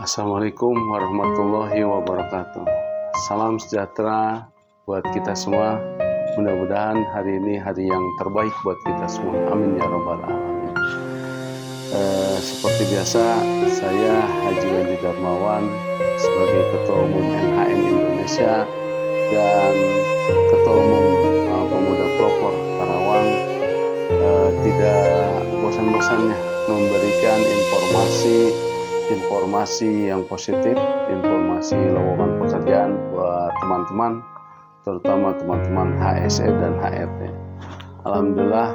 Assalamualaikum warahmatullahi wabarakatuh. Salam sejahtera buat kita semua. Mudah-mudahan hari ini hari yang terbaik buat kita semua. Amin ya rabbal alamin. Seperti biasa, saya Haji Wendy Darmawan sebagai Ketua Umum NHN Indonesia dan Ketua Umum Pemuda Pelopor Karawang tidak bosan-bosannya memberikan informasi yang positif, informasi lowongan pekerjaan buat teman-teman, terutama teman-teman HSE dan HRT. Alhamdulillah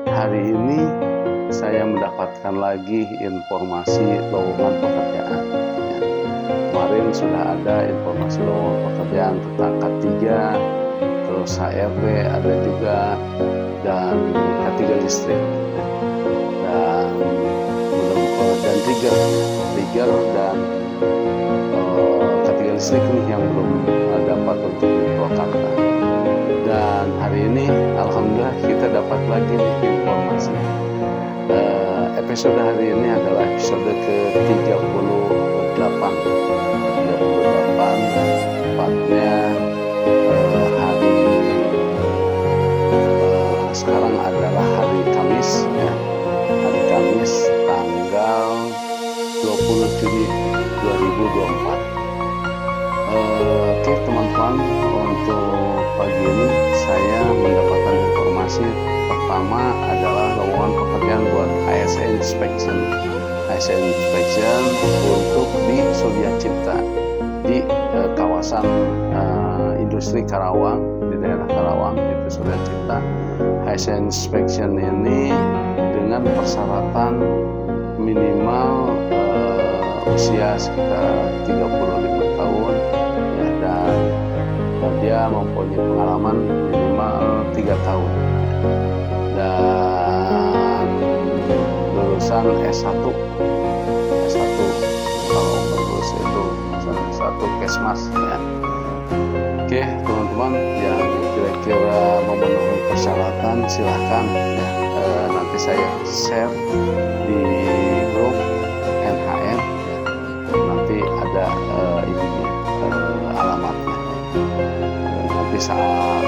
hari ini saya mendapatkan lagi informasi lowongan pekerjaan. Ya. Kemarin sudah ada informasi lowongan pekerjaan tentang K3, terus HRT ada juga, dan K3 listrik dan trigger dan K3 listrik yang belum dapat untuk di Purwakarta. Dan hari ini alhamdulillah kita dapat lagi nih informasi. Episode hari ini adalah episode ke-38. Tepatnya hari sekarang adalah hari Kamis ya. Hari Kamis tanggal 20 Juni 2024. Oke teman-teman, untuk pagi ini saya mendapatkan informasi pertama adalah lowongan pekerjaan buat ASN Inspection untuk di Surya Cipta di kawasan industri Karawang, di daerah Karawang itu Surya Cipta. ASN Inspection ini dengan persyaratan minimal usia sekitar 35 tahun ya, dan dia mempunyai pengalaman minimal 3 tahun dan lulusan S1 kalau lulus itu S1 Kesmas ya. Oke teman-teman yang kira-kira memenuhi persyaratan silahkan ya, nanti saya share di grup NHN ya. Nanti ada alamatnya. Nanti saat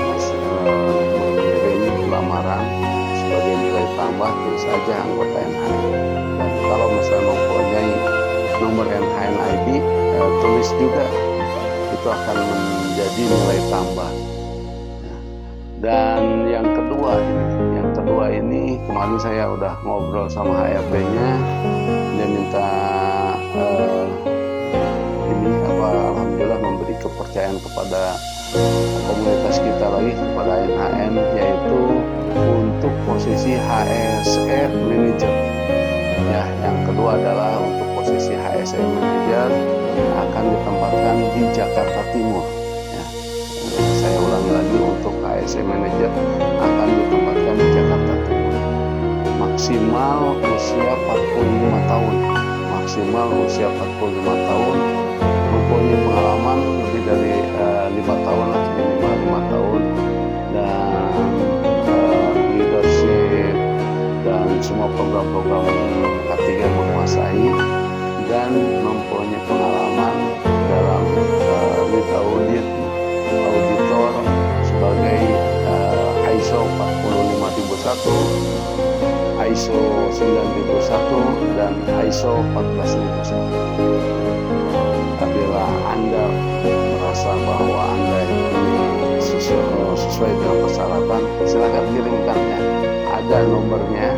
mengirim lamaran sebagai nilai tambah tulis saja anggota NHN. Dan kalau misalnya mempunyai nomor NHN ID tulis juga, itu akan menjadi nilai tambah. Dan yang kedua ini kemarin saya udah ngobrol sama HRD-nya, dia minta alhamdulillah memberi kepercayaan kepada komunitas kita lagi, kepada NHN, yaitu untuk posisi HSE Manager. Ya, yang kedua adalah untuk posisi HSE Manager akan ditempatkan di Jakarta Timur. Ya. Saya ulangi lagi, untuk HSE Manager akan ditempatkan di Jakarta Timur. Maksimal usia 45 tahun. Mempunyai pengalaman lebih dari 5 tahun lah, minimal 5 tahun, dan leadership dan semua program-program K3 menguasai, dan mempunyai pengalaman dalam lead auditor sebagai ISO 45001, ISO 9001 dan ISO 14001. Apabila Anda merasa bahwa Anda ini sesuai dengan persyaratan, silakan kirimkan ya. Ada nomornya,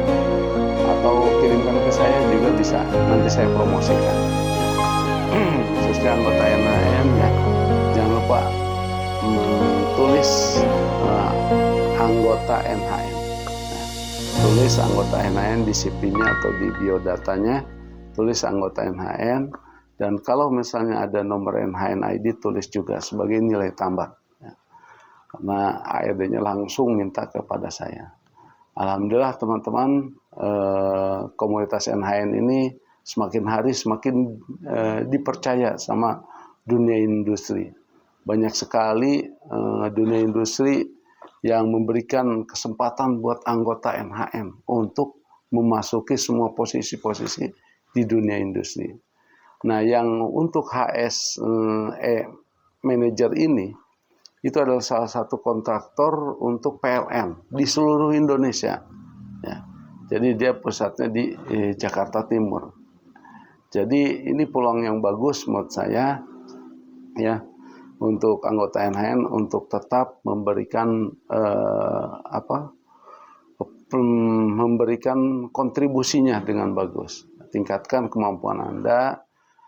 atau kirimkan ke saya juga bisa, nanti saya promosikan. Khususnya anggota NHN ya, jangan lupa tulis anggota NHN. Tulis anggota NHN di CV-nya atau di biodatanya, tulis anggota NHN. Dan kalau misalnya ada nomor NHN ID, tulis juga sebagai nilai tambah ya. Karena ARD-nya langsung minta kepada saya. Alhamdulillah teman-teman, komunitas NHN ini semakin hari semakin dipercaya sama dunia industri. Banyak sekali dunia industri yang memberikan kesempatan buat anggota NHN untuk memasuki semua posisi-posisi di dunia industri. Nah, yang untuk manager ini itu adalah salah satu kontraktor untuk PLN di seluruh Indonesia. Ya. Jadi dia pusatnya di Jakarta Timur. Jadi ini peluang yang bagus menurut saya, ya, untuk anggota NHN untuk tetap memberikan memberikan kontribusinya dengan bagus. Tingkatkan kemampuan Anda,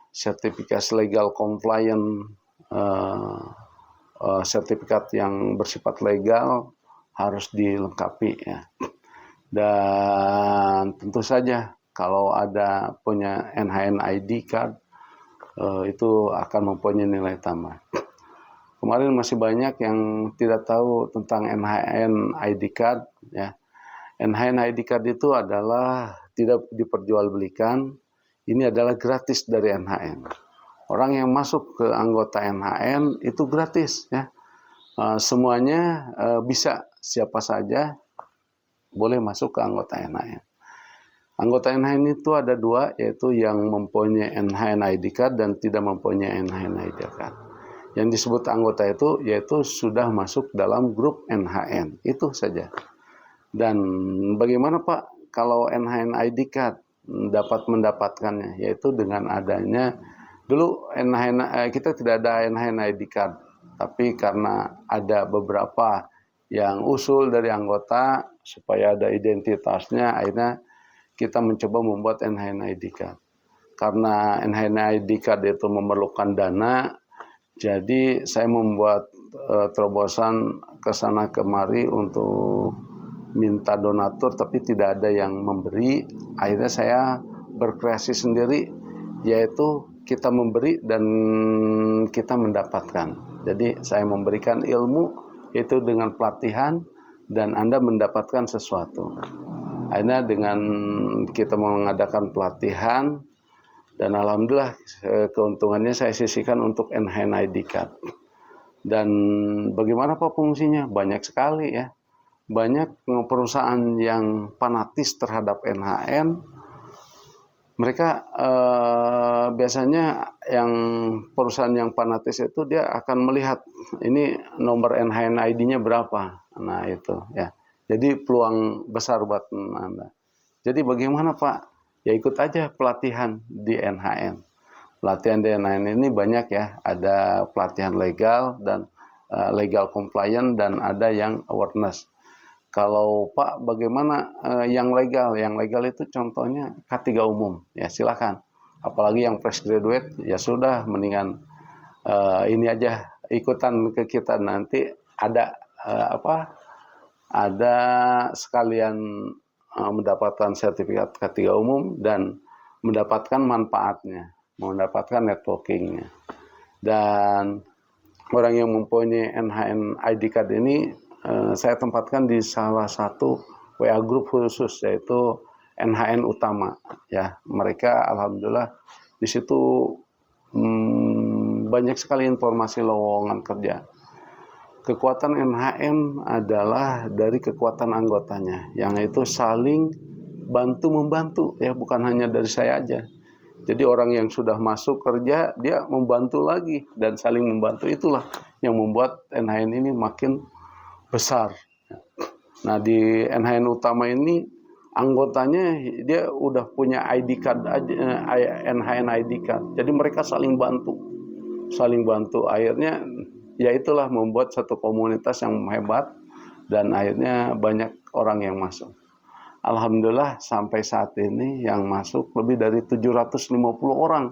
sertifikasi legal compliant, sertifikat yang bersifat legal harus dilengkapi, ya. Dan tentu saja kalau ada punya NHN ID card, itu akan mempunyai nilai tambah. Kemarin masih banyak yang tidak tahu tentang NHN ID card, ya. NHN ID card itu adalah tidak diperjualbelikan, ini adalah gratis dari NHN. Orang yang masuk ke anggota NHN itu gratis, ya. Semuanya bisa, siapa saja boleh masuk ke anggota NHN. Anggota NHN itu ada dua, yaitu yang mempunyai NHN ID card dan tidak mempunyai NHN ID card. Yang disebut anggota itu yaitu sudah masuk dalam grup NHN, itu saja. Dan bagaimana Pak kalau NHN ID card dapat mendapatkannya? Yaitu dengan adanya, dulu kita tidak ada NHN ID card, tapi karena ada beberapa yang usul dari anggota supaya ada identitasnya, akhirnya kita mencoba membuat NHN ID card. Karena NHN ID card itu memerlukan dana, jadi saya membuat terobosan ke sana kemari untuk minta donatur, tapi tidak ada yang memberi. Akhirnya saya berkreasi sendiri, yaitu kita memberi dan kita mendapatkan. Jadi saya memberikan ilmu itu dengan pelatihan dan Anda mendapatkan sesuatu. Akhirnya dengan kita mengadakan pelatihan dan alhamdulillah keuntungannya saya sisihkan untuk NHN ID card. Dan bagaimana Pak fungsinya? Banyak sekali, ya. Banyak perusahaan yang fanatis terhadap NHN. Mereka biasanya yang perusahaan yang fanatis itu dia akan melihat ini nomor NHN ID-nya berapa. Nah itu, ya. Jadi peluang besar buat Anda. Jadi bagaimana Pak? Ya ikut aja pelatihan di NHN. Pelatihan di NHN ini banyak, ya. Ada pelatihan legal dan legal compliant dan ada yang awareness. Kalau Pak bagaimana yang legal? Yang legal itu contohnya K3 umum, ya silakan. Apalagi yang fresh graduate, ya sudah mendingan ini aja ikutan ke kita, nanti ada ada sekalian mendapatkan sertifikat K3 umum dan mendapatkan manfaatnya, mendapatkan networkingnya. Dan orang yang mempunyai NHN ID card ini saya tempatkan di salah satu WA group khusus, yaitu NHN Utama, ya. Mereka alhamdulillah di situ banyak sekali informasi lowongan kerja. Kekuatan NHN adalah dari kekuatan anggotanya, yang itu saling bantu-membantu, ya, bukan hanya dari saya aja. Jadi orang yang sudah masuk kerja, dia membantu lagi dan saling membantu. Itulah yang membuat NHN ini makin besar. Nah di NHN Utama ini anggotanya dia udah punya ID card aja, NHN ID card. Jadi mereka saling bantu. Akhirnya ya itulah membuat satu komunitas yang hebat dan akhirnya banyak orang yang masuk. Alhamdulillah sampai saat ini yang masuk lebih dari 750 orang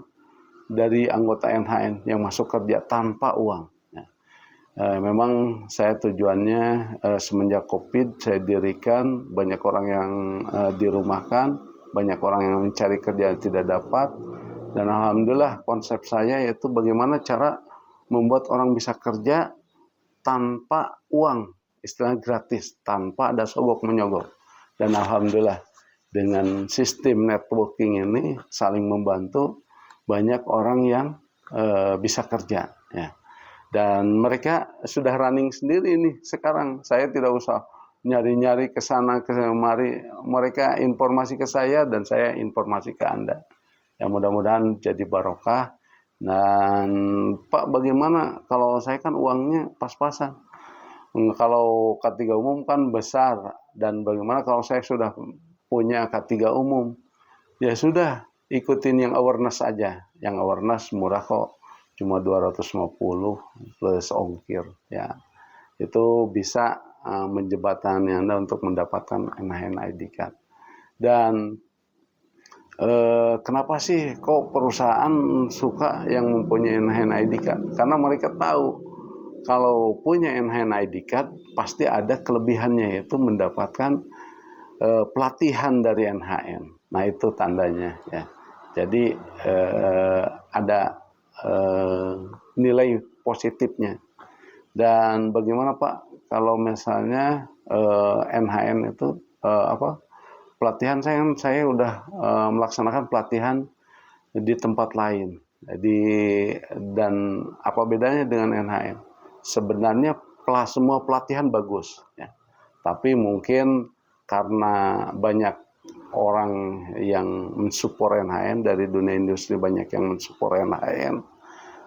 dari anggota NHN yang masuk kerja tanpa uang. Memang saya tujuannya semenjak COVID saya dirikan, banyak orang yang dirumahkan, banyak orang yang mencari kerja yang tidak dapat, dan alhamdulillah konsep saya yaitu bagaimana cara membuat orang bisa kerja tanpa uang, istilah gratis, tanpa ada sogok menyogok. Dan alhamdulillah dengan sistem networking ini saling membantu, banyak orang yang bisa kerja, ya. Dan mereka sudah running sendiri nih sekarang. Saya tidak usah nyari-nyari ke sana kemari. Mereka informasi ke saya dan saya informasi ke Anda. Ya mudah-mudahan jadi barokah. Dan Pak, bagaimana kalau saya kan uangnya pas-pasan? Kalau K3 umum kan besar, dan bagaimana kalau saya sudah punya K3 umum? Ya sudah, ikutin yang awareness aja. Yang awareness murah kok, cuma 250 plus ongkir. Ya, itu bisa menjembatani Anda untuk mendapatkan NHN ID card. Dan kenapa sih kok perusahaan suka yang mempunyai NHN ID card? Karena mereka tahu kalau punya NHN ID card pasti ada kelebihannya, yaitu mendapatkan pelatihan dari NHN. Nah itu tandanya ya. Jadi ada nilai positifnya. Dan bagaimana Pak kalau misalnya NHN itu pelatihan, saya udah melaksanakan pelatihan di tempat lain. Dan apa bedanya dengan NHN? Sebenarnya semua pelatihan bagus, ya. Tapi mungkin karena banyak orang yang mensupport NHN dari dunia industri, banyak yang mensupport NHN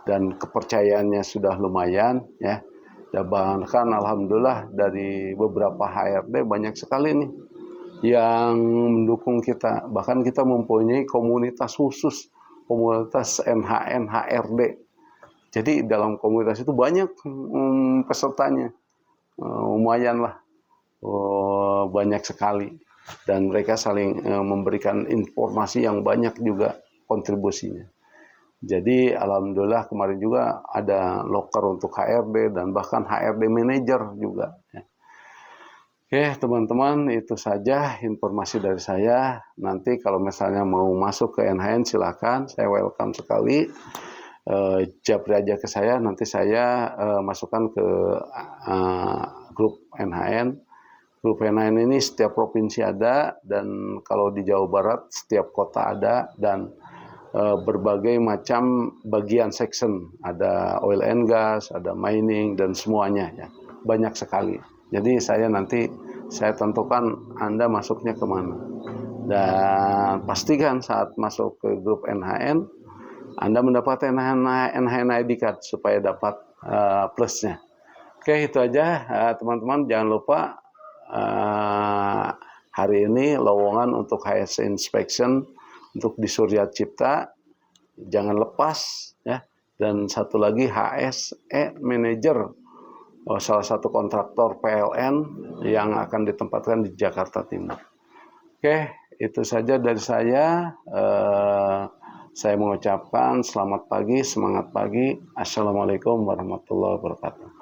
dan kepercayaannya sudah lumayan, ya. Dan bahkan alhamdulillah dari beberapa HRD banyak sekali nih yang mendukung kita. Bahkan kita mempunyai komunitas khusus, komunitas NHN HRD. Jadi dalam komunitas itu banyak pesertanya, lumayan lah, banyak sekali. Dan mereka saling memberikan informasi yang banyak juga kontribusinya. Jadi alhamdulillah kemarin juga ada loker untuk HRD dan bahkan HRD manager juga. Oke teman-teman, itu saja informasi dari saya. Nanti kalau misalnya mau masuk ke NHN silakan, saya welcome sekali. Japri aja ke saya, nanti saya masukkan ke grup NHN. Grup NHN ini setiap provinsi ada, dan kalau di Jawa Barat setiap kota ada, dan berbagai macam bagian section, ada oil and gas, ada mining, dan semuanya ya, banyak sekali. Jadi nanti saya tentukan Anda masuknya kemana, dan pastikan saat masuk ke grup NHN Anda mendapatkan NHN ID card supaya dapat plusnya. Oke, itu aja teman-teman. Jangan lupa hari ini lowongan untuk HSE inspection untuk di Surya Cipta, jangan lepas ya. Dan satu lagi HSE manager, salah satu kontraktor PLN yang akan ditempatkan di Jakarta Timur. Oke, itu saja dari saya. Saya mengucapkan selamat pagi, semangat pagi. Assalamualaikum warahmatullahi wabarakatuh.